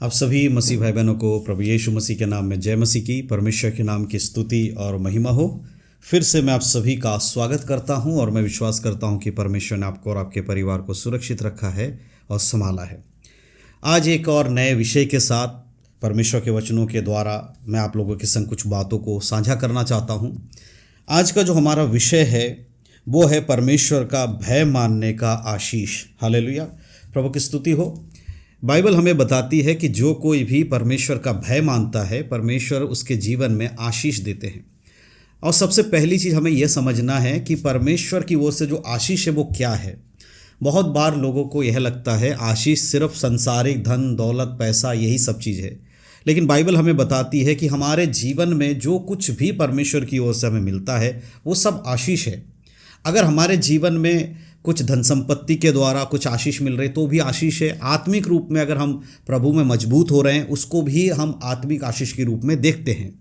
आप सभी मसीह भाई बहनों को प्रभु यीशु मसीह के नाम में जय मसीह की, परमेश्वर के नाम की स्तुति और महिमा हो। फिर से मैं आप सभी का स्वागत करता हूं और मैं विश्वास करता हूं कि परमेश्वर ने आपको और आपके परिवार को सुरक्षित रखा है और संभाला है। आज एक और नए विषय के साथ परमेश्वर के वचनों के द्वारा मैं आप लोगों के संग कुछ बातों को साझा करना चाहता हूं। आज का जो हमारा विषय है वो है परमेश्वर का भय मानने का आशीष। हालेलुया, प्रभु की स्तुति हो। बाइबल हमें बताती है कि जो कोई भी परमेश्वर का भय मानता है, परमेश्वर उसके जीवन में आशीष देते हैं। और सबसे पहली चीज़ हमें यह समझना है कि परमेश्वर की ओर से जो आशीष है वो क्या है। बहुत बार लोगों को यह लगता है आशीष सिर्फ संसारिक धन दौलत पैसा यही सब चीज़ है, लेकिन बाइबल हमें बताती है कि हमारे जीवन में जो कुछ भी परमेश्वर की ओर से हमें मिलता है वो सब आशीष है। अगर हमारे जीवन में कुछ धन संपत्ति के द्वारा कुछ आशीष मिल रही तो भी आशीष है। आत्मिक रूप में अगर हम प्रभु में मजबूत हो रहे हैं उसको भी हम आत्मिक आशीष के रूप में देखते हैं।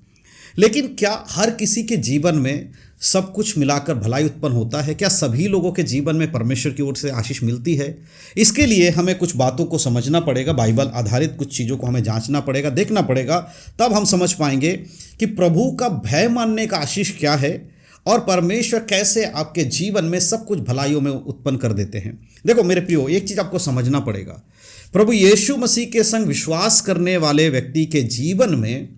लेकिन क्या हर किसी के जीवन में सब कुछ मिलाकर भलाई उत्पन्न होता है? क्या सभी लोगों के जीवन में परमेश्वर की ओर से आशीष मिलती है? इसके लिए हमें कुछ बातों को समझना पड़ेगा, बाइबल आधारित कुछ चीज़ों को हमें जांचना पड़ेगा, देखना पड़ेगा, तब हम समझ पाएंगे कि प्रभु का भय मानने का आशीष क्या है और परमेश्वर कैसे आपके जीवन में सब कुछ भलाइयों में उत्पन्न कर देते हैं। देखो मेरे प्रियो, एक चीज़ आपको समझना पड़ेगा, प्रभु यीशु मसीह के संग विश्वास करने वाले व्यक्ति के जीवन में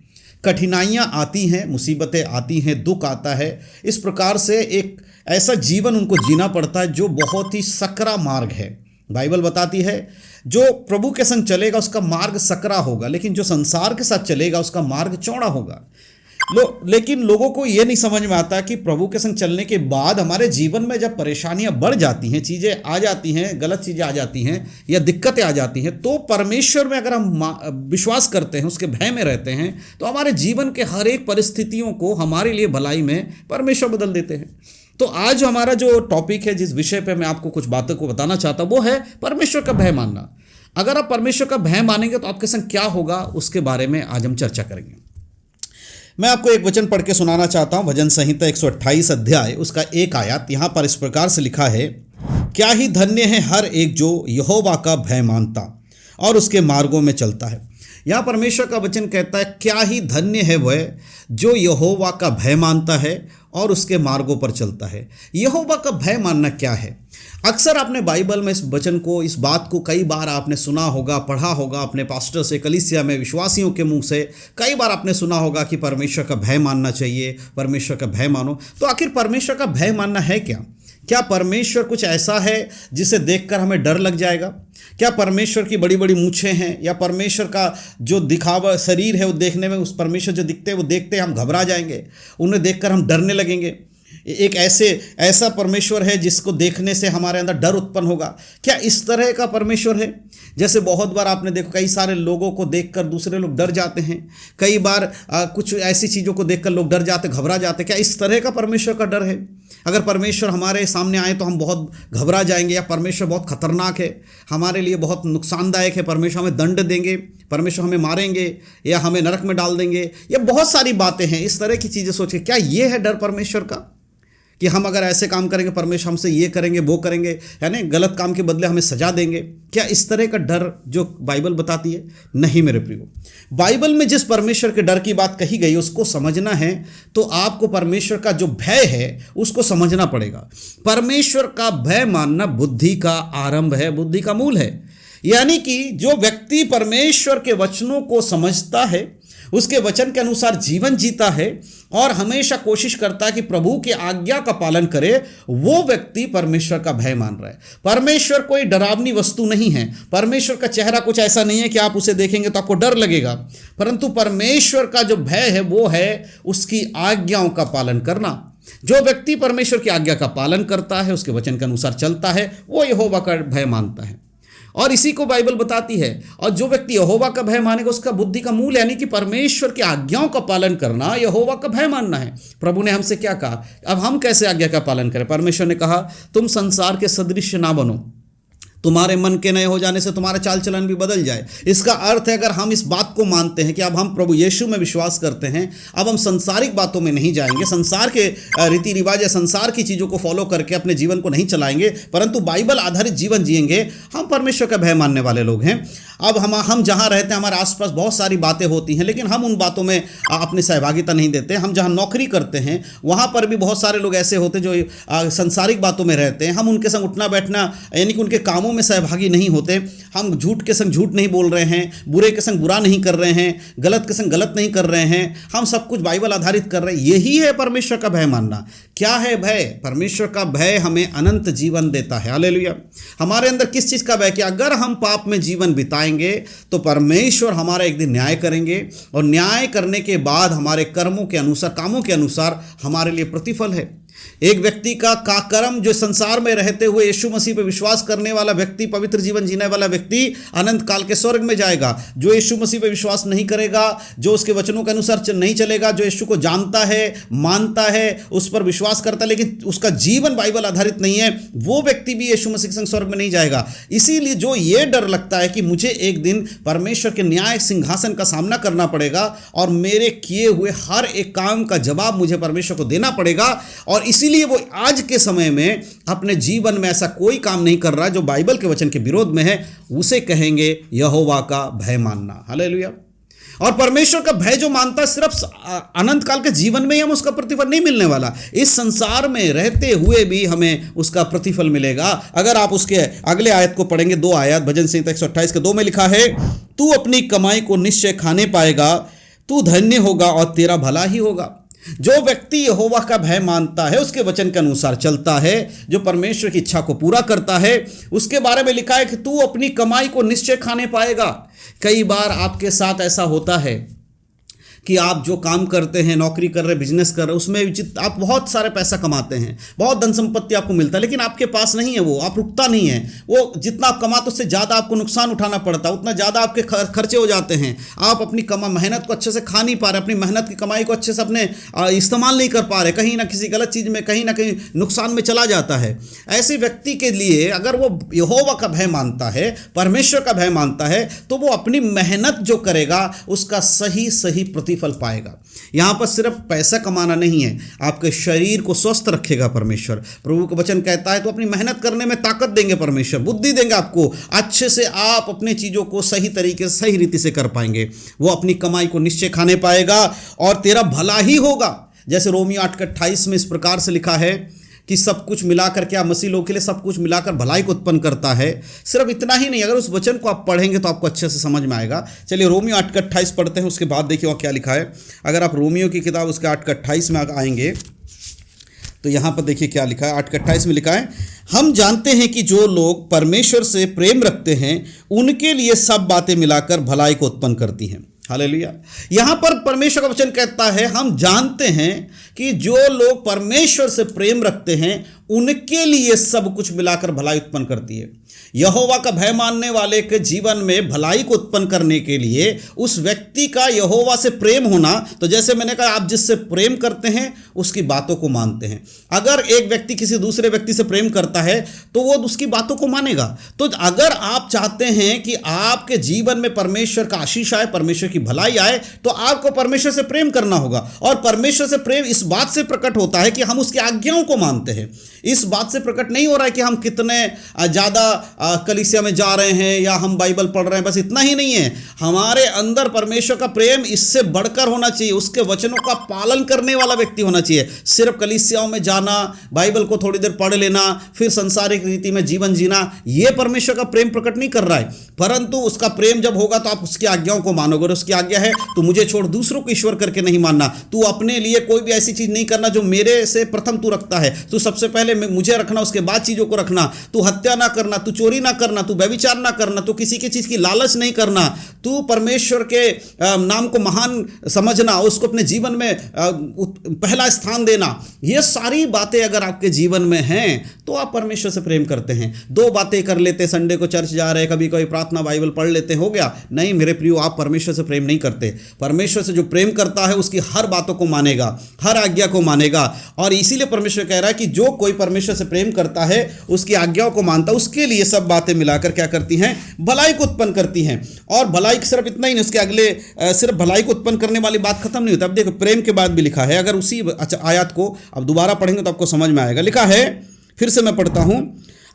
कठिनाइयाँ आती हैं, मुसीबतें आती हैं, दुख आता है। इस प्रकार से एक ऐसा जीवन उनको जीना पड़ता है जो बहुत ही सकरा मार्ग है। बाइबल बताती है जो प्रभु के संग चलेगा उसका मार्ग सकरा होगा, लेकिन जो संसार के साथ चलेगा उसका मार्ग चौड़ा होगा। लेकिन लोगों को ये नहीं समझ में आता कि प्रभु के संग चलने के बाद हमारे जीवन में जब परेशानियां बढ़ जाती हैं, चीज़ें आ जाती हैं, गलत चीज़ें आ जाती हैं या दिक्कतें आ जाती हैं, तो परमेश्वर में अगर हम विश्वास करते हैं, उसके भय में रहते हैं, तो हमारे जीवन के हर एक परिस्थितियों को हमारे लिए भलाई में परमेश्वर बदल देते हैं। तो आज हमारा जो टॉपिक है, जिस विषय पर मैं आपको कुछ बातों को बताना चाहता हूँ, वो है परमेश्वर का भय मानना। अगर आप परमेश्वर का भय मानेंगे तो आपके संग क्या होगा उसके बारे में आज हम चर्चा करेंगे। मैं आपको एक वचन पढ़ के सुनाना चाहता हूं। भजन संहिता 128 अध्याय उसका 1 आयत यहां पर इस प्रकार से लिखा है, क्या ही धन्य है हर एक जो यहोवा का भय मानता और उसके मार्गों में चलता है। यहाँ परमेश्वर का वचन कहता है क्या ही धन्य है वह जो यहोवा का भय मानता है और उसके मार्गों पर चलता है। यहोवा का भय मानना क्या है? अक्सर आपने बाइबल में इस वचन को, इस बात को कई बार आपने सुना होगा, पढ़ा होगा, अपने पास्टर से, कलीसिया में विश्वासियों के मुंह से कई बार आपने सुना होगा कि परमेश्वर का भय मानना चाहिए, परमेश्वर का भय मानो। तो आखिर परमेश्वर का भय मानना है क्या? क्या परमेश्वर कुछ ऐसा है जिसे देखकर हमें डर लग जाएगा? क्या परमेश्वर की बड़ी बड़ी मूछें हैं या परमेश्वर का जो दिखावा शरीर है वो देखने में, उस परमेश्वर जो दिखते हैं वो देखते हम घबरा जाएंगे, उन्हें देखकर हम डरने लगेंगे? एक ऐसा परमेश्वर है जिसको देखने से हमारे अंदर डर उत्पन्न होगा? क्या इस तरह का परमेश्वर है? जैसे बहुत बार आपने देखो कई सारे लोगों को देखकर दूसरे लोग डर जाते हैं, कई बार कुछ ऐसी चीज़ों को देखकर लोग डर जाते, घबरा जाते। क्या इस तरह का परमेश्वर का डर है? अगर परमेश्वर हमारे सामने आए तो हम बहुत घबरा जाएंगे, या परमेश्वर बहुत खतरनाक है, हमारे लिए बहुत नुकसानदायक है, परमेश्वर हमें दंड देंगे, परमेश्वर हमें मारेंगे या हमें नरक में डाल देंगे, ये बहुत सारी बातें हैं। इस तरह की चीज़ें सोच के क्या ये है डर परमेश्वर का कि हम अगर ऐसे काम करेंगे परमेश्वर हमसे ये करेंगे वो करेंगे, है ना, गलत काम के बदले हमें सजा देंगे? क्या इस तरह का डर जो बाइबल बताती है? नहीं मेरे प्रियो, बाइबल में जिस परमेश्वर के डर की बात कही गई उसको समझना है तो आपको परमेश्वर का जो भय है उसको समझना पड़ेगा। परमेश्वर का भय मानना बुद्धि का आरंभ है, बुद्धि का मूल है। यानी कि जो व्यक्ति परमेश्वर के वचनों को समझता है, उसके वचन के अनुसार जीवन जीता है और हमेशा कोशिश करता है कि प्रभु की आज्ञा का पालन करे, वो व्यक्ति परमेश्वर का भय मान रहा है। परमेश्वर कोई डरावनी वस्तु नहीं है, परमेश्वर का चेहरा कुछ ऐसा नहीं है कि आप उसे देखेंगे तो आपको डर लगेगा, परंतु परमेश्वर का जो भय है वो है उसकी आज्ञाओं का पालन करना। जो व्यक्ति परमेश्वर की आज्ञा का पालन करता है, उसके वचन के अनुसार चलता है, वो यहोवा का भय मानता है। और इसी को बाइबल बताती है। और जो व्यक्ति यहोवा का भय मानेगा उसका बुद्धि का मूल यानी कि परमेश्वर की आज्ञाओं का पालन करना यहोवा का भय मानना है। प्रभु ने हमसे क्या कहा? अब हम कैसे आज्ञा का पालन करें? परमेश्वर ने कहा तुम संसार के सदृश ना बनो, तुम्हारे मन के नए हो जाने से तुम्हारा चाल चलन भी बदल जाए। इसका अर्थ है, अगर हम इस बात को मानते हैं कि अब हम प्रभु यीशु में विश्वास करते हैं, अब हम संसारिक बातों में नहीं जाएंगे, संसार के रीति रिवाज या संसार की चीज़ों को फॉलो करके अपने जीवन को नहीं चलाएंगे, परंतु बाइबल आधारित जीवन जिएंगे, हम परमेश्वर का भय मानने वाले लोग हैं। अब हम जहाँ रहते हैं, हमारे आसपास बहुत सारी बातें होती हैं, लेकिन हम उन बातों में अपनी सहभागिता नहीं देते। हम जहाँ नौकरी करते हैं वहाँ पर भी बहुत सारे लोग ऐसे होते हैं जो संसारिक बातों में रहते हैं। हम उनके संग उठना बैठना यानी कि उनके कामों में सहभागी नहीं होते। हम झूठ के संग झूठ नहीं बोल रहे हैं, बुरे के संग बुरा नहीं कर रहे हैं, गलत के संग गलत नहीं कर रहे हैं, हम सब कुछ बाइबल आधारित कर रहे हैं। यही है परमेश्वर का भय मानना। क्या है भय? परमेश्वर का भय हमें अनंत जीवन देता है। हालेलुया। हमारे अंदर किस चीज़ का भय? कि अगर हम पाप में जीवन बिताएंगे तो परमेश्वर हमारा एक दिन न्याय करेंगे, और न्याय करने के बाद हमारे कर्मों के अनुसार, कामों के अनुसार हमारे लिए प्रतिफल है। एक व्यक्ति का कर्म, जो संसार में रहते हुए यीशु मसीह पर विश्वास करने वाला व्यक्ति, पवित्र जीवन जीने वाला व्यक्ति अनंत काल के स्वर्ग में जाएगा। जो यीशु मसीह पर विश्वास नहीं करेगा, जो उसके वचनों के अनुसार नहीं चलेगा, जो यीशु को जानता है, मानता है, उस पर विश्वास करता है, लेकिन उसका जीवन बाइबल आधारित नहीं है, वो व्यक्ति भी यीशु मसीह के संग स्वर्ग में नहीं जाएगा। इसीलिए जो ये डर लगता है कि मुझे एक दिन परमेश्वर के न्याय सिंहासन का सामना करना पड़ेगा और मेरे किए हुए हर एक काम का जवाब मुझे परमेश्वर को देना पड़ेगा, और इसीलिए वो आज के समय में अपने जीवन में ऐसा कोई काम नहीं कर रहा जो बाइबल के वचन के विरोध में है, उसे कहेंगे यहोवा का भय मानना। हालेलुया। और परमेश्वर का भय जो मानता है, सिर्फ अनंत काल के जीवन में ही हम उसका प्रतिफल नहीं मिलने वाला, इस संसार में रहते हुए भी हमें उसका प्रतिफल मिलेगा। अगर आप उसके अगले आयत को पढ़ेंगे, 2 आयत, भजन संहिता 128 के 2 में लिखा है, तू अपनी कमाई को निश्चय खाने पाएगा, तू धन्य होगा और तेरा भला ही होगा। जो व्यक्ति यहोवा का भय मानता है, उसके वचन के अनुसार चलता है, जो परमेश्वर की इच्छा को पूरा करता है, उसके बारे में लिखा है कि तू अपनी कमाई को निश्चय खाने पाएगा। कई बार आपके साथ ऐसा होता है कि आप जो काम करते हैं, नौकरी कर रहे, बिजनेस कर रहे, उसमें आप बहुत सारे पैसा कमाते हैं, बहुत धन संपत्ति आपको मिलता है, लेकिन आपके पास नहीं है, वो आप रुकता नहीं है। वो जितना आप कमाते उससे ज़्यादा आपको नुकसान उठाना पड़ता है, उतना ज़्यादा आपके खर्चे हो जाते हैं। आप अपनी मेहनत को अच्छे से खा नहीं पा रहे, अपनी मेहनत की कमाई को अच्छे से अपने इस्तेमाल नहीं कर पा रहे, कहीं ना किसी गलत चीज़ में, कहीं ना कहीं नुकसान में चला जाता है। ऐसे व्यक्ति के लिए अगर वो यहोवा का भय मानता है, परमेश्वर का भय मानता है, तो वो अपनी मेहनत जो करेगा उसका सही सही प्रतिफल पाएगा। यहां पर सिर्फ पैसा कमाना नहीं है, आपके शरीर को स्वस्थ रखेगा परमेश्वर। प्रभु का वचन कहता है तो अपनी मेहनत करने में ताकत देंगे परमेश्वर, बुद्धि देंगे आपको, अच्छे से आप अपनी चीजों को सही तरीके से, सही रीति से कर पाएंगे। वो अपनी कमाई को निश्चय खाने पाएगा और तेरा भला ही होगा। जैसे रोमियो 8:28 में इस प्रकार से लिखा है कि सब कुछ मिलाकर, क्या मसीह लोग के लिए सब कुछ मिलाकर भलाई को उत्पन्न करता है। सिर्फ इतना ही नहीं, अगर उस वचन को आप पढ़ेंगे तो आपको अच्छे से समझ में आएगा। चलिए रोमियो 8:28 पढ़ते हैं, उसके बाद देखिए वहाँ क्या लिखा है। अगर आप रोमियो की किताब उसके 8:28 में आएंगे तो यहाँ पर देखिए क्या लिखा है। 8:28 में लिखा है, हम जानते हैं कि जो लोग परमेश्वर से प्रेम रखते हैं उनके लिए सब बातें मिलाकर भलाई को उत्पन्न करती हैं। हालेलुया। यहाँ पर परमेश्वर का वचन कहता है, हम जानते हैं कि जो लोग परमेश्वर से प्रेम रखते हैं उनके लिए सब कुछ मिलाकर भलाई उत्पन्न करती है। यहोवा का भय मानने वाले के जीवन में भलाई को उत्पन्न करने के लिए उस व्यक्ति का यहोवा से प्रेम होना, तो जैसे मैंने कहा, आप जिससे प्रेम करते हैं उसकी बातों को मानते हैं। अगर एक व्यक्ति किसी दूसरे व्यक्ति से प्रेम करता है तो वो उसकी बातों को मानेगा। तो अगर आप चाहते हैं कि आपके जीवन में परमेश्वर का आशीष आए, परमेश्वर की भलाई आए, तो आपको परमेश्वर से प्रेम करना होगा। और परमेश्वर से प्रेम इस बात से प्रकट होता है कि हम उसकी आज्ञाओं को मानते हैं। इस बात से प्रकट नहीं हो रहा है कि हम कितने ज़्यादा कलीसिया में जा रहे हैं या हम बाइबल पढ़ रहे हैं, बस इतना ही नहीं है। हमारे अंदर परमेश्वर का प्रेम इससे बढ़कर होना चाहिए, उसके वचनों का पालन करने वाला व्यक्ति होना चाहिए। सिर्फ कलीसियाओं में जाना, बाइबल को थोड़ी देर पढ़ लेना, फिर संसारिक रीति में जीवन जीना, यह परमेश्वर का प्रेम प्रकट नहीं कर रहा है। परंतु उसका प्रेम जब होगा तो आप उसकी आज्ञाओं को मानोगे। और उसकी आज्ञा है, तू मुझे छोड़ दूसरों को ईश्वर करके नहीं मानना, तू अपने लिए कोई भी ऐसी चीज नहीं करना जो मेरे से प्रथम तू रखता है। तू सबसे पहले मुझे रखना, उसके बाद चीजों को रखना। तू हत्या ना करना, तू चोरी ना करना, तू व्यभिचार ना करना, तू किसी की चीज की लालच नहीं करना, तू परमेश्वर के नाम को महान समझना, उसको अपने जीवन में पहला स्थान देना। ये सारी बातें अगर आपके जीवन में हैं तो आप परमेश्वर से प्रेम करते हैं। 2 बातें कर लेते, संडे को चर्च जा रहे, कभी कोई प्रार्थना बाइबल पढ़ लेते, हो गया? नहीं मेरे प्रियो, आप परमेश्वर से प्रेम नहीं करते। परमेश्वर से जो प्रेम करता है उसकी हर बातों को मानेगा, हर आज्ञा को मानेगा। और इसीलिए परमेश्वर कह रहा है कि जो कोई परमेश्वर से प्रेम करता है, उसकी आज्ञाओं को मानता है, उसके लिए सब बातें मिलाकर क्या करती हैं, भलाई को उत्पन्न करती हैं। और भलाई सिर्फ इतना ही नहीं, उसके अगले सिर्फ भलाई को उत्पन्न करने वाली बात खत्म नहीं होती। अब देखो प्रेम के बाद भी लिखा है, अगर उसी आयत को अब दोबारा पढ़ेंगे तो आपको समझ में आएगा। लिखा है, फिर से मैं पढ़ता हूं,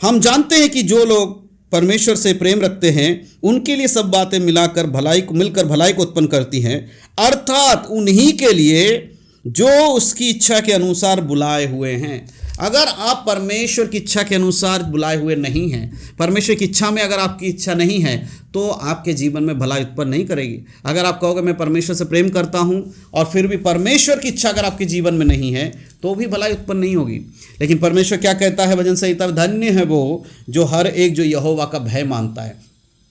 हम जानते हैं कि जो लोग परमेश्वर से प्रेम रखते हैं उनके लिए सब बातें मिलकर भलाई को उत्पन्न करती हैं, अर्थात उन्हीं के लिए जो उसकी इच्छा के अनुसार बुलाए हुए हैं। अगर आप परमेश्वर की इच्छा के अनुसार बुलाए हुए नहीं हैं, परमेश्वर की इच्छा में अगर आपकी इच्छा नहीं है, तो आपके जीवन में भलाई उत्पन्न नहीं करेगी। अगर आप कहोगे मैं परमेश्वर से प्रेम करता हूं और फिर भी परमेश्वर की इच्छा अगर आपके जीवन में नहीं है, तो भी भलाई उत्पन्न नहीं होगी। लेकिन परमेश्वर क्या कहता है वचन संहिता में, धन्य है वो जो हर एक जो यहोवा का भय मानता है।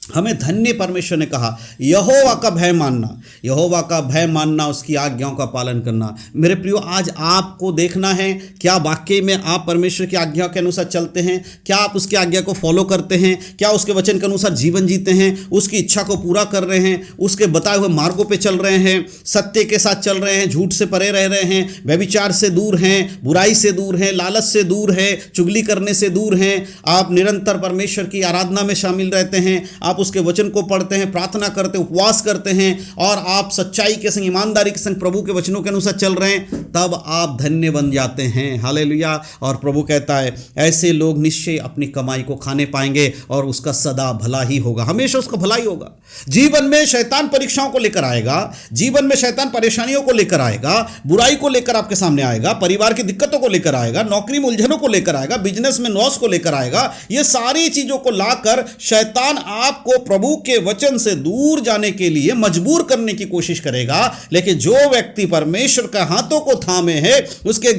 हमें धन्य परमेश्वर ने कहा यहोवा का भय मानना, यहोवा का भय मानना, उसकी आज्ञाओं का पालन करना। मेरे प्रियो, आज आपको देखना है क्या वाकई में आप परमेश्वर की आज्ञा के अनुसार चलते हैं, क्या आप उसकी आज्ञा को फॉलो करते हैं, क्या उसके वचन के अनुसार जीवन जीते हैं, उसकी इच्छा को पूरा कर रहे हैं, उसके बताए हुए मार्गों पे चल रहे हैं, सत्य के साथ चल रहे हैं, झूठ से परे रह रहे हैं, व्यभिचार से दूर हैं, बुराई से दूर हैं, लालच से दूर हैं, चुगली करने से दूर हैं। आप निरंतर परमेश्वर की आराधना में शामिल रहते हैं, आप उसके वचन को पढ़ते हैं, प्रार्थना करते हैं, उपवास करते हैं और आप सच्चाई के संग, ईमानदारी के संग प्रभु के वचनों के अनुसार चल रहे हैं, तब आप धन्य बन जाते हैं। हालेलुया। और प्रभु कहता है ऐसे लोग निश्चय अपनी कमाई को खाने पाएंगे और उसका सदा भला ही होगा, हमेशा उसका भला ही होगा। जीवन में शैतान परीक्षाओं को लेकर आएगा, जीवन में शैतान परेशानियों को लेकर आएगा, बुराई को लेकर आपके सामने आएगा, परिवार की दिक्कतों को लेकर आएगा, नौकरी में उलझनों को लेकर आएगा, बिजनेस में लॉस को लेकर आएगा। ये सारी चीजों को लाकर शैतान आपको प्रभु के वचन से दूर जाने के लिए मजबूर करने की कोशिश करेगा। लेकिन जो व्यक्ति परमेश्वर का हाथों को थामे है, उसके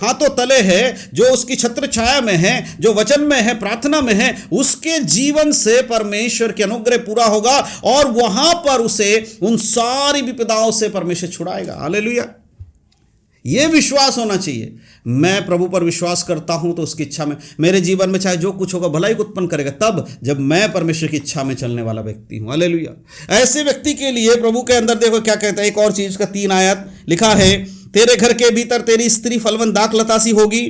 हाथों तले है, जो उसकी छत्र छाया में है, जो वचन में है, प्रार्थना में है, उसके जीवन से परमेश्वर के अनुग्रह पूरा होगा और वहां पर उसे उन सारी विपदाओं से परमेश्वर छुड़ाएगा। हालेलुया। यह विश्वास होना चाहिए, मैं प्रभु पर विश्वास करता हूं तो उसकी इच्छा में मेरे जीवन में चाहे जो कुछ होगा भलाई को उत्पन्न करेगा, तब जब मैं परमेश्वर की इच्छा में चलने वाला व्यक्ति हूं। हालेलुया। ऐसे व्यक्ति के लिए प्रभु के अंदर देखो क्या कहता है, एक और चीज का 3 आयत लिखा है, तेरे घर के भीतर तेरी स्त्री फलवंत दाखलता सी होगी,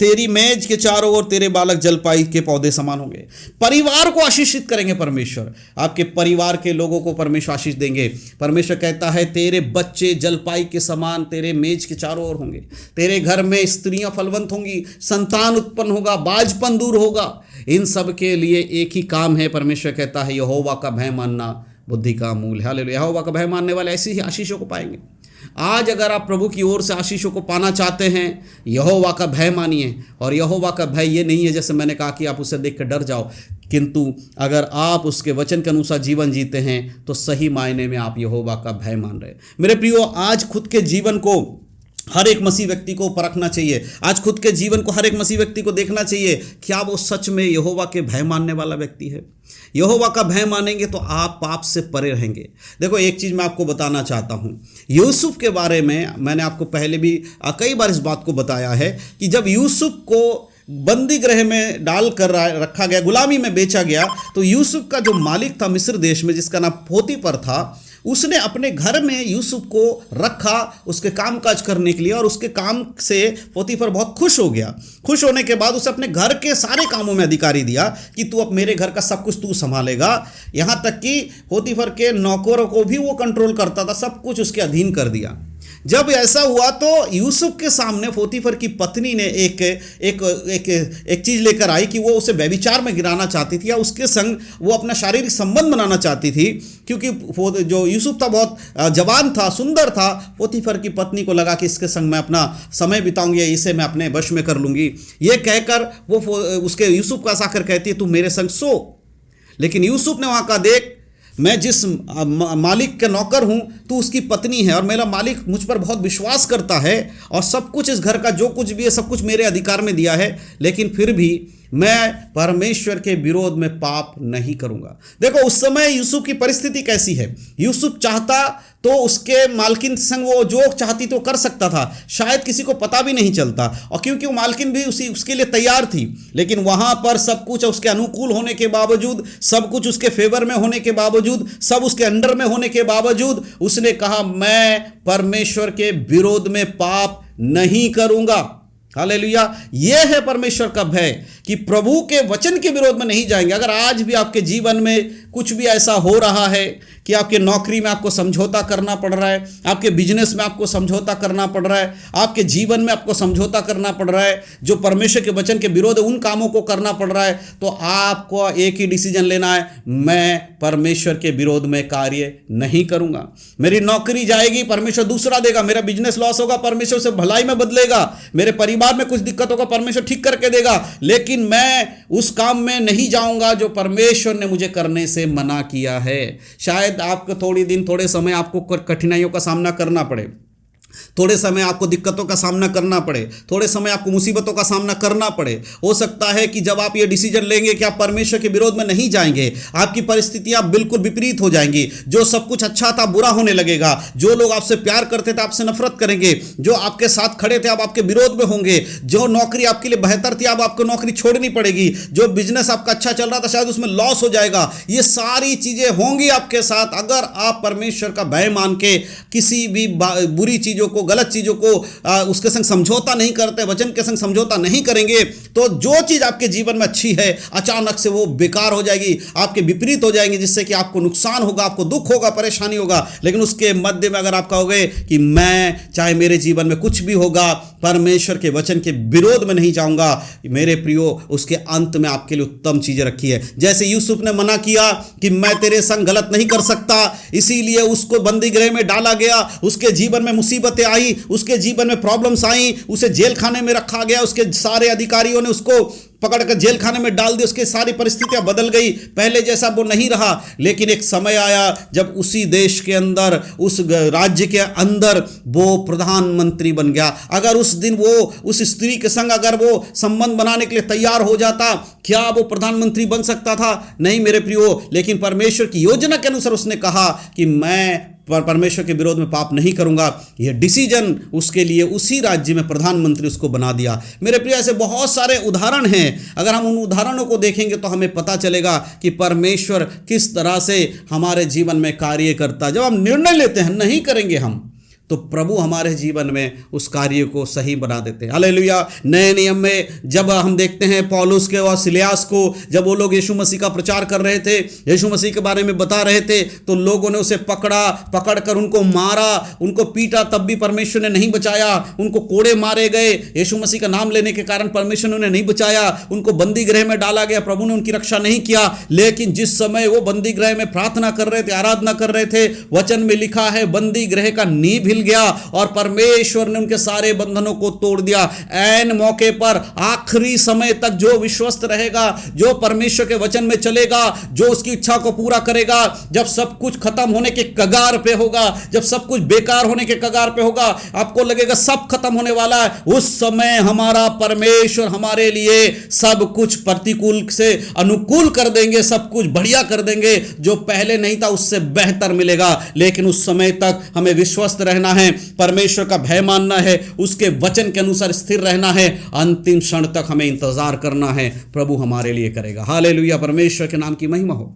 तेरी मेज के चारों ओर तेरे बालक जलपाई के पौधे समान होंगे। परिवार को आशीषित करेंगे परमेश्वर, आपके परिवार के लोगों को परमेश्वर आशीष देंगे। परमेश्वर कहता है तेरे बच्चे जलपाई के समान तेरे मेज के चारों ओर होंगे, तेरे घर में स्त्रियां फलवंत होंगी, संतान उत्पन्न होगा, बाजपन दूर होगा। इन सब के लिए एक ही काम है, परमेश्वर कहता है यहोवा का भय मानना बुद्धि का मूल है। हालेलुया। यहोवा का भय मानने वाले ऐसी ही आशीषों को पाएंगे। आज अगर आप प्रभु की ओर से आशीषों को पाना चाहते हैं, यहोवा का भय मानिए। और यहोवा का भय ये नहीं है जैसे मैंने कहा कि आप उसे देख कर डर जाओ, किंतु अगर आप उसके वचन के अनुसार जीवन जीते हैं तो सही मायने में आप यहोवा का भय मान रहे हैं। मेरे प्रियो, आज खुद के जीवन को हर एक मसीह व्यक्ति को परखना चाहिए, आज खुद के जीवन को हर एक मसीह व्यक्ति को देखना चाहिए, क्या वो सच में यहोवा के भय मानने वाला व्यक्ति है। यहोवा का भय मानेंगे तो आप पाप से परे रहेंगे। देखो एक चीज़ मैं आपको बताना चाहता हूँ, यूसुफ के बारे में मैंने आपको पहले भी कई बार इस बात को बताया है कि जब यूसुफ को बंदी गृह में डाल कर रखा गया, गुलामी में बेचा गया, तो यूसुफ का जो मालिक था मिस्र देश में, जिसका नाम पोतीफर था, उसने अपने घर में यूसुफ को रखा उसके कामकाज करने के लिए, और उसके काम से पोतीफर बहुत खुश हो गया। खुश होने के बाद उसे अपने घर के सारे कामों में अधिकारी दिया कि तू अब मेरे घर का सब कुछ तू संभालेगा। यहाँ तक कि पोतीफर के नौकरों को भी वो कंट्रोल करता था, सब कुछ उसके अधीन कर दिया। जब ऐसा हुआ तो यूसुफ के सामने पोतीफर की पत्नी ने एक चीज़ लेकर आई कि वो उसे व्यभिचार में गिराना चाहती थी, या उसके संग वो अपना शारीरिक संबंध बनाना चाहती थी, क्योंकि जो यूसुफ था बहुत जवान था, सुंदर था। पोतीफर की पत्नी को लगा कि इसके संग मैं अपना समय बिताऊंगी, इसे मैं अपने वश में कर लूँगी। ये कहकर वो उसके यूसुफ को ऐसा कर कहती है तू मेरे संग सो। लेकिन यूसुफ ने वहाँ का देख, मैं जिस मालिक का नौकर हूँ तू उसकी पत्नी है, और मेरा मालिक मुझ पर बहुत विश्वास करता है, और सब कुछ इस घर का जो कुछ भी है सब कुछ मेरे अधिकार में दिया है, लेकिन फिर भी मैं परमेश्वर के विरोध में पाप नहीं करूँगा। देखो उस समय यूसुफ की परिस्थिति कैसी है। यूसुफ चाहता तो उसके मालकिन संग वो जो चाहती तो कर सकता था, शायद किसी को पता भी नहीं चलता, और क्योंकि वो मालकिन भी उसके लिए तैयार थी। लेकिन वहाँ पर सब कुछ उसके अनुकूल होने के बावजूद, सब कुछ उसके फेवर में होने के बावजूद, सब उसके अंडर में होने के बावजूद उसने कहा मैं परमेश्वर के विरोध में पाप नहीं करूँगा। हालेलुया। ये है परमेश्वर का भय कि प्रभु के वचन के विरोध में नहीं जाएंगे। अगर आज भी आपके जीवन में कुछ भी ऐसा हो रहा है कि आपके नौकरी में आपको समझौता करना पड़ रहा है, आपके बिजनेस में आपको समझौता करना पड़ रहा है, आपके जीवन में आपको समझौता करना पड़ रहा है, जो परमेश्वर के वचन के विरोध उन कामों को करना पड़ रहा है, तो आपको एक ही डिसीजन लेना है, मैं परमेश्वर के विरोध में कार्य नहीं करूंगा। मेरी नौकरी जाएगी, परमेश्वर दूसरा देगा। मेरा बिजनेस लॉस होगा, परमेश्वर से भलाई में बदलेगा। मेरे परिवार में कुछ दिक्कत होगा, परमेश्वर ठीक करके देगा। लेकिन मैं उस काम में नहीं जाऊंगा जो परमेश्वर ने मुझे करने से मना किया है। शायद आपको थोड़े समय आपको कठिनाइयों का सामना करना पड़े, थोड़े समय आपको दिक्कतों का सामना करना पड़े, थोड़े समय आपको मुसीबतों का सामना करना पड़े। हो सकता है कि जब आप ये डिसीजन लेंगे कि आप परमेश्वर के विरोध में नहीं जाएंगे, आपकी परिस्थितियां बिल्कुल विपरीत हो जाएंगी। जो सब कुछ अच्छा था बुरा होने लगेगा। जो लोग आपसे प्यार करते थे आपसे नफरत करेंगे। जो आपके साथ खड़े थे अब आपके विरोध में होंगे। जो नौकरी आपके लिए बेहतर थी अब आपको नौकरी छोड़नी पड़ेगी। जो बिजनेस आपका अच्छा चल रहा था शायद उसमें लॉस हो जाएगा। ये सारी चीजें होंगी आपके साथ अगर आप परमेश्वर का भय मान के किसी भी बुरी चीजों को, गलत चीजों को उसके संग समझौता नहीं करते, वचन के संग समझौता नहीं करेंगे, तो जो चीज आपके जीवन में अच्छी है अचानक से वो बेकार हो जाएगी, आपके विपरीत हो जाएंगी, जिससे कि आपको नुकसान होगा, आपको दुख होगा, परेशानी होगा। लेकिन उसके मध्य में अगर आप कहोगे कि मैं चाहे मेरे जीवन में कुछ भी होगा परमेश्वर के वचन के विरोध में नहीं जाऊंगा, मेरे प्रियो, उसके अंत में आपके लिए उत्तम चीजें रखी है। जैसे यूसुफ ने मना किया कि मैं तेरे संग गलत नहीं कर सकता, इसीलिए उसको बंदी गृह में डाला गया। उसके जीवन में मुसीबतें आई, उसके जीवन में प्रॉब्लम्स आई, उसे जेल खाने में रखा गया। उसके सारे अधिकारियों ने उसको पकड़कर जेल खाने में डाल दिया। उसकी सारी परिस्थितियां बदल गई, पहले जैसा वो नहीं रहा। लेकिन एक समय आया जब उसी देश के अंदर, उस राज्य के अंदर वो प्रधानमंत्री बन गया। अगर उस दिन वो उस स्त्री के संग अगर वो संबंध बनाने के लिए तैयार हो जाता, क्या वो प्रधानमंत्री बन सकता था? नहीं मेरे प्रियो। लेकिन परमेश्वर की योजना के अनुसार उसने कहा कि मैं परमेश्वर के विरोध में पाप नहीं करूंगा। यह डिसीजन उसके लिए उसी राज्य में प्रधानमंत्री उसको बना दिया। मेरे प्रिय, ऐसे बहुत सारे उदाहरण हैं। अगर हम उन उदाहरणों को देखेंगे तो हमें पता चलेगा कि परमेश्वर किस तरह से हमारे जीवन में कार्य करता है। जब हम निर्णय लेते हैं नहीं करेंगे हम, तो प्रभु हमारे जीवन में उस कार्य को सही बना देते हैं। हालेलुया। नए नियम में जब हम देखते हैं पौलुस के और सिलयास को, जब वो लोग यीशु मसीह का प्रचार कर रहे थे, यीशु मसीह के बारे में बता रहे थे, तो लोगों ने उसे पकड़कर उनको मारा, उनको पीटा, तब भी परमेश्वर ने नहीं बचाया। उनको कोड़े मारे गए, यीशु मसीह का नाम लेने के कारण परमेश्वर ने उन्हें नहीं बचाया। उनको बंदी गृह में डाला गया, प्रभु ने उनकी रक्षा नहीं किया। लेकिन जिस समय वो बंदी गृह में प्रार्थना कर रहे थे, आराधना कर रहे थे, वचन में लिखा है बंदी गृह का नींव हिल गया और परमेश्वर ने उनके सारे बंधनों को तोड़ दिया। ऐन मौके पर आखिरी समय तक जो विश्वस्त रहेगा, जो परमेश्वर के वचन में चलेगा, जो उसकी इच्छा को पूरा करेगा, जब सब कुछ खत्म होने के कगार पे होगा, जब सब कुछ बेकार होने के कगार पे होगा, आपको लगेगा सब खत्म होने वाला है, उस समय हमारा परमेश्वर हमारे लिए सब कुछ प्रतिकूल से अनुकूल कर देंगे, सब कुछ बढ़िया कर देंगे। जो पहले नहीं था उससे बेहतर मिलेगा। लेकिन उस समय तक हमें विश्वस्त रहना है, परमेश्वर का भय मानना है, उसके वचन के अनुसार स्थिर रहना है। अंतिम क्षण तक हमें इंतजार करना है, प्रभु हमारे लिए करेगा। हालेलुया। परमेश्वर के नाम की महिमा हो।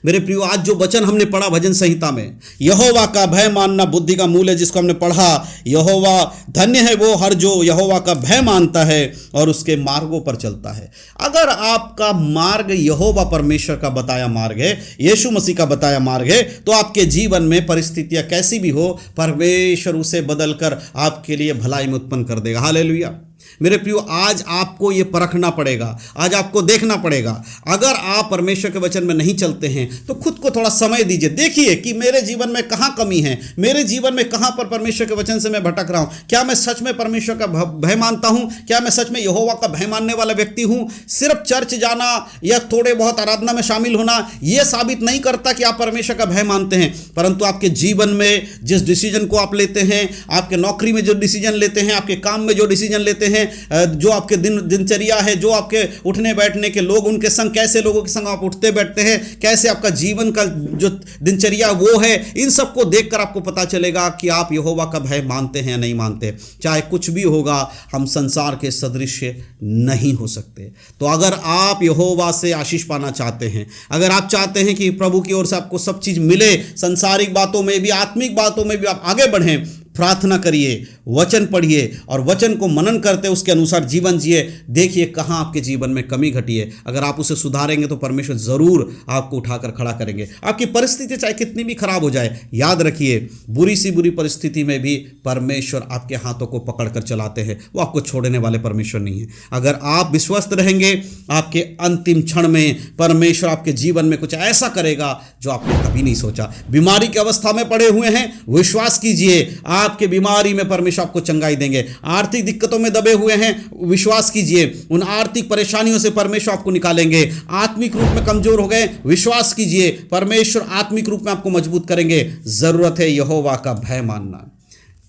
मेरे प्रियो, आज जो वचन हमने पढ़ा भजन संहिता में, यहोवा का भय मानना बुद्धि का मूल है, जिसको हमने पढ़ा, यहोवा धन्य है वो हर जो यहोवा का भय मानता है और उसके मार्गों पर चलता है। अगर आपका मार्ग यहोवा परमेश्वर का बताया मार्ग है, यीशु मसीह का बताया मार्ग है, तो आपके जीवन में परिस्थितियां कैसी भी हो, परमेश्वर उसे बदलकर आपके लिए भलाई में उत्पन्न कर देगा। हालेलुया। मेरे प्रियो, आज आपको ये परखना पड़ेगा, आज आपको देखना पड़ेगा। अगर आप परमेश्वर के वचन में नहीं चलते हैं तो खुद को थोड़ा समय दीजिए। देखिए कि मेरे जीवन में कहाँ कमी है, मेरे जीवन में कहाँ पर परमेश्वर के वचन से मैं भटक रहा हूँ। क्या मैं सच में परमेश्वर का भय मानता हूँ? क्या मैं सच में यहोवा का भय मानने वाला व्यक्ति हूँ? सिर्फ चर्च जाना या थोड़े बहुत आराधना में शामिल होना यह साबित नहीं करता कि आप परमेश्वर का भय मानते हैं। परंतु आपके जीवन में जिस डिसीजन को आप लेते हैं, आपके नौकरी में जो डिसीजन लेते हैं, आपके काम में जो डिसीजन लेते हैं, जो आपके दिनचर्या है, जो आपके उठने बैठने के लोग, उनके संग कैसे लोगों के संग आप उठते बैठते हैं, कैसे आपका जीवन का जो दिनचर्या वो है, इन सबको देखकर आपको पता चलेगा कि आप यहोवा का भय मानते हैं या नहीं मानते। चाहे कुछ भी होगा, हम संसार के सदृश नहीं हो सकते। तो अगर आप यहोवा से आशीष पाना चाहते हैं, अगर आप चाहते हैं कि प्रभु की ओर से आपको सब चीज मिले, संसारिक बातों में भी आत्मिक बातों में भी आप आगे बढ़ें, प्रार्थना करिए, वचन पढ़िए और वचन को मनन करते उसके अनुसार जीवन जिए। देखिए कहाँ आपके जीवन में कमी घटी है। अगर आप उसे सुधारेंगे तो परमेश्वर ज़रूर आपको उठाकर खड़ा करेंगे। आपकी परिस्थिति चाहे कितनी भी खराब हो जाए, याद रखिए बुरी सी बुरी परिस्थिति में भी परमेश्वर आपके हाथों को पकड़कर चलाते हैं। वो आपको छोड़ने वाले परमेश्वर नहीं है। अगर आप विश्वस्त रहेंगे, आपके अंतिम क्षण में परमेश्वर आपके जीवन में कुछ ऐसा करेगा जो आपने कभी नहीं सोचा। बीमारी की अवस्था में पड़े हुए हैं, विश्वास कीजिए आपके बीमारी में परमेश्वर आपको चंगाई देंगे। आर्थिक दिक्कतों में दबे हुए हैं, विश्वास कीजिए उन आर्थिक परेशानियों से परमेश्वर आपको निकालेंगे। आत्मिक रूप में कमजोर हो गए, विश्वास कीजिए परमेश्वर आत्मिक रूप में आपको मजबूत करेंगे। जरूरत है यहोवा का भय मानना।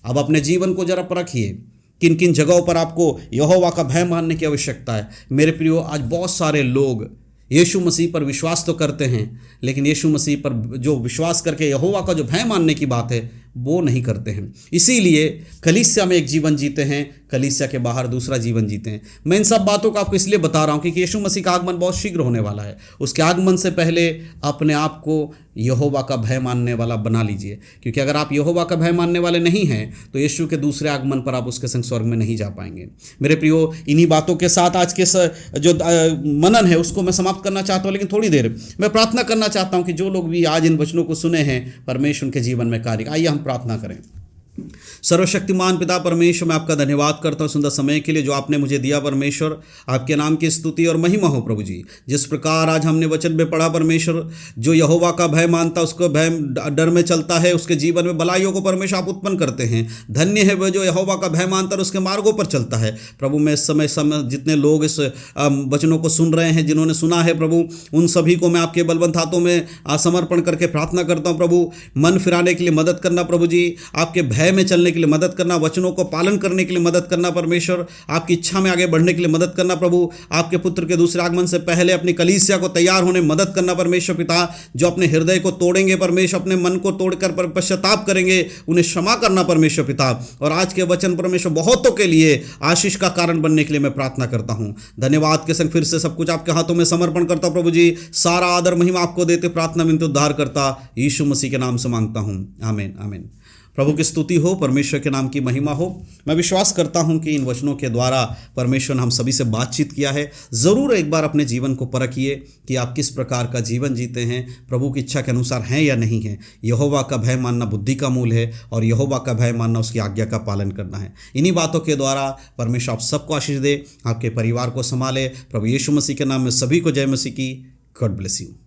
अब अपने जीवन को जरा परखिए, किन किन जगहों पर आपको यहोवा का भय मानने की आवश्यकता है। मेरे प्रियो, आज बहुत सारे लोग यीशु मसीह पर विश्वास तो करते हैं, लेकिन यीशु मसीह पर जो विश्वास करके यहोवा का जो भय मानने की बात है वो नहीं करते हैं। इसीलिए कलीसिया में एक जीवन जीते हैं, कलीसिया के बाहर दूसरा जीवन जीते हैं। मैं इन सब बातों को आपको इसलिए बता रहा हूँ क्योंकि यीशु मसीह का आगमन बहुत शीघ्र होने वाला है। उसके आगमन से पहले अपने आप को यहोवा का भय मानने वाला बना लीजिए, क्योंकि अगर आप यहोवा का भय मानने वाले नहीं हैं तो यीशु के दूसरे आगमन पर आप उसके संग स्वर्ग में नहीं जा पाएंगे। मेरे प्रियो, इन्हीं बातों के साथ आज के जो मनन है उसको मैं समाप्त करना चाहता हूँ, लेकिन थोड़ी देर मैं प्रार्थना करना चाहता हूँ कि जो लोग भी आज इन वचनों को सुने हैं परमेश्वर उनके जीवन में कार्य। आइए हम प्रार्थना करें। सर्वशक्तिमान पिता परमेश्वर, मैं आपका धन्यवाद करता हूँ सुंदर समय के लिए जो आपने मुझे दिया। परमेश्वर, आपके नाम की स्तुति और महिमा हो प्रभु जी। जिस प्रकार आज हमने वचन में पढ़ा परमेश्वर, जो यहोवा का भय मानता उसको भय डर में चलता है, उसके जीवन में भलाइयों को परमेश्वर आप उत्पन्न करते हैं। धन्य है वह जो यहोवा का भय मानता और उसके मार्गों पर चलता है। प्रभु, मैं इस समय जितने लोग इस वचनों को सुन रहे हैं, जिन्होंने सुना है प्रभु, उन सभी को मैं आपके बलवंत हाथों में समर्पण करके प्रार्थना करता हूँ। प्रभु, मन फिराने के लिए मदद करना प्रभु जी, आपके भय में चलने के लिए मदद करना, वचनों को पालन करने के लिए मदद करना परमेश्वर, आपकी इच्छा में आगे बढ़ने के लिए मदद करना प्रभु। आपके पुत्र के दूसरे आगमन से पहले अपनी कलीसिया को तैयार होने में मदद करना परमेश्वर पिता। जो अपने हृदय को तोड़ेंगे परमेश्वर, अपने मन को तोड़कर पश्चाताप करेंगे, उन्हें क्षमा करना परमेश्वर पिता। और आज के वचन परमेश्वर बहुतों के लिए आशीष का कारण बनने के लिए मैं प्रार्थना करता हूँ। धन्यवाद के संग फिर से सब कुछ आपके हाथों में समर्पण करता प्रभु जी। सारा आदर महिमा आपको देते प्रार्थना में उद्धार करता यीशु मसीह के नाम से मांगता हूँ, आमीन आमीन। प्रभु की स्तुति हो, परमेश्वर के नाम की महिमा हो। मैं विश्वास करता हूं कि इन वचनों के द्वारा परमेश्वर ने हम सभी से बातचीत किया है। ज़रूर एक बार अपने जीवन को परखिए कि आप किस प्रकार का जीवन जीते हैं, प्रभु की इच्छा के अनुसार हैं या नहीं हैं। यहोवा का भय मानना बुद्धि का मूल है और यहोवा का भय मानना उसकी आज्ञा का पालन करना है। इन्हीं बातों के द्वारा परमेश्वर आप सबको आशीष दे, आपके परिवार को संभाले। प्रभु यीशु मसीह के नाम में सभी को जय मसीह की। God bless you.